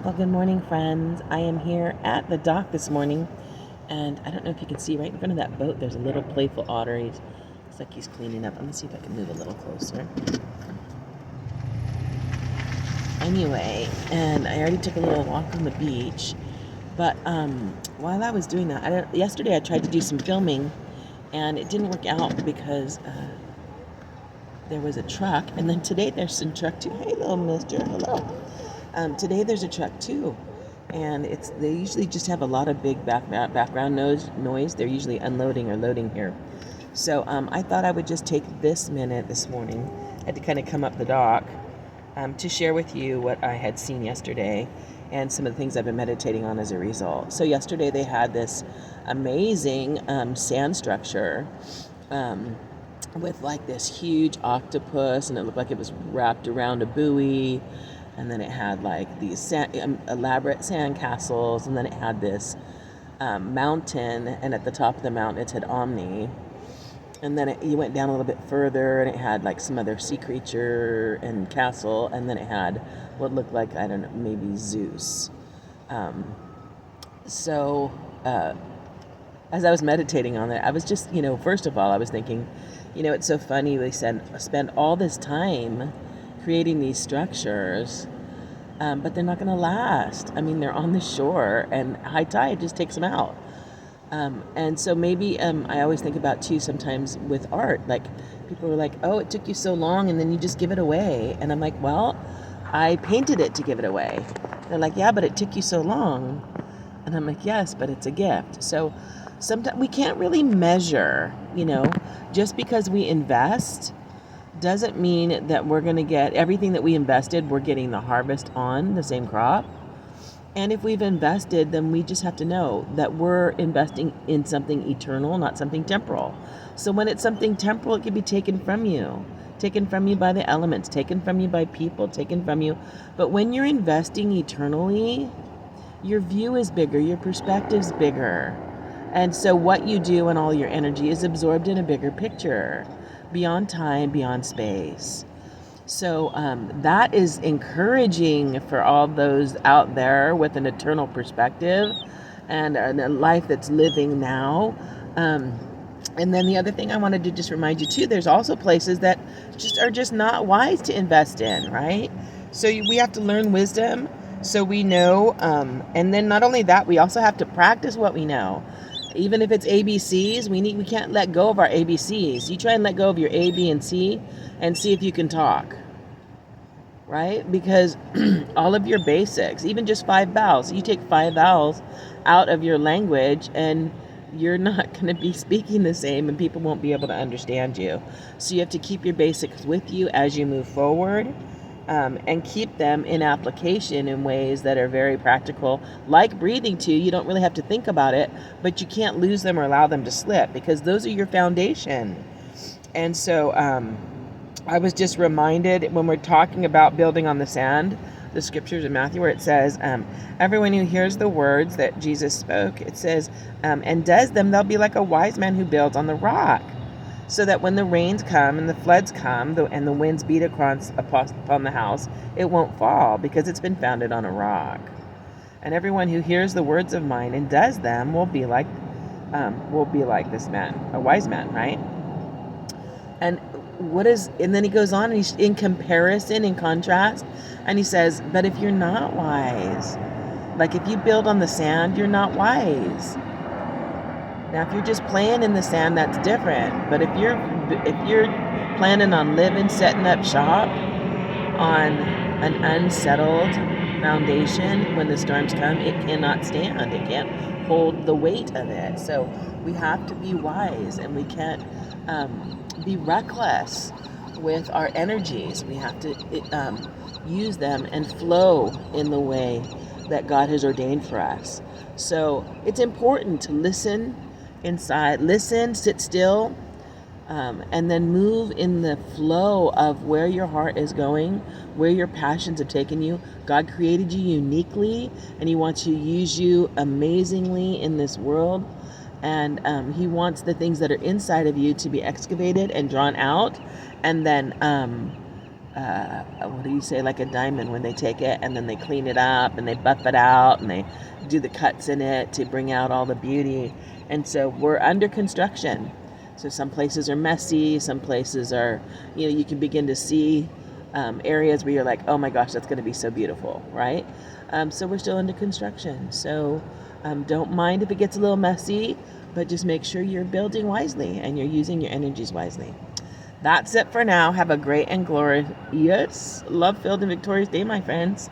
Well, good morning, friends. I am here at the dock this morning, and I don't know if you can see right in front of that boat, there's a little playful otter. Looks like he's cleaning up. Let me see if I can move a little closer. Anyway, and I already took a little walk on the beach, but while I was doing that, yesterday I tried to do some filming, and it didn't work out because there was a truck, and then today there's some truck too. Hey, little mister, hello. Today there's a truck too, and they usually just have a lot of big background noise. They're usually unloading or loading here. So I thought I would just take this minute this morning. I had to kind of come up the dock to share with you what I had seen yesterday and some of the things I've been meditating on as a result. So yesterday they had this amazing sand structure. With like this huge octopus, and it looked like it was wrapped around a buoy, and then it had like these elaborate sand castles, and then it had this mountain, and at the top of the mountain it said Omni, and then you went down a little bit further and it had like some other sea creature and castle, and then it had what looked like, I don't know, maybe Zeus. um, so as I was meditating on it, I was just, first of all, I was thinking, it's so funny. They spend all this time creating these structures, but they're not going to last. I mean, they're on the shore, and high tide just takes them out. And so maybe I always think about, too, sometimes with art, like people are like, oh, it took you so long, and then you just give it away. And I'm like, well, I painted it to give it away. They're like, yeah, but it took you so long. And I'm like, yes, but it's a gift. So sometimes we can't really measure, just because we invest doesn't mean that we're going to get everything that we invested, we're getting the harvest on the same crop. And if we've invested, then we just have to know that we're investing in something eternal, not something temporal. So when it's something temporal, it can be taken from you by the elements, taken from you by people, taken from you. But when you're investing eternally, your view is bigger, your perspective's bigger. And so what you do and all your energy is absorbed in a bigger picture, beyond time, beyond space. So that is encouraging for all those out there with an eternal perspective and a life that's living now. And then the other thing I wanted to just remind you too, there's also places that just not wise to invest in, right? So we have to learn wisdom so we know. And then not only that, we also have to practice what we know. Even if it's ABCs, we can't let go of our ABCs. You try and let go of your A, B, and C and see if you can talk, right? Because all of your basics, even just 5 vowels, you take 5 vowels out of your language and you're not going to be speaking the same, and people won't be able to understand you. So you have to keep your basics with you as you move forward. And keep them in application in ways that are very practical, like breathing too. You don't really have to think about it, but you can't lose them or allow them to slip, because those are your foundation. And so I was just reminded, when we're talking about building on the sand, the scriptures in Matthew where it says, everyone who hears the words that Jesus spoke, it says, and does them, they'll be like a wise man who builds on the rock. So that when the rains come and the floods come and the winds beat upon the house, it won't fall, because it's been founded on a rock. And everyone who hears the words of mine and does them will be like this man, a wise man, right? And then he goes on, and he's in comparison, in contrast, and he says, but if you're not wise, like if you build on the sand, you're not wise. Now, if you're just playing in the sand, that's different. But if you're planning on living, setting up shop on an unsettled foundation, when the storms come, it cannot stand. It can't hold the weight of it. So we have to be wise, and we can't be reckless with our energies. We have to use them and flow in the way that God has ordained for us. So it's important to listen inside, sit still, and then move in the flow of where your heart is going, where your passions have taken you. God created you uniquely, and he wants to use you amazingly in this world. And he wants the things that are inside of you to be excavated and drawn out, and then what do you say, like a diamond, when they take it and then they clean it up and they buff it out and they do the cuts in it to bring out all the beauty. And so we're under construction. So some places are messy, some places are, you can begin to see areas where you're like, oh my gosh, that's going to be so beautiful, right? So we're still under construction. So don't mind if it gets a little messy, but just make sure you're building wisely and you're using your energies wisely. That's it for now. Have a great and glorious, love-filled, and victorious day, my friends.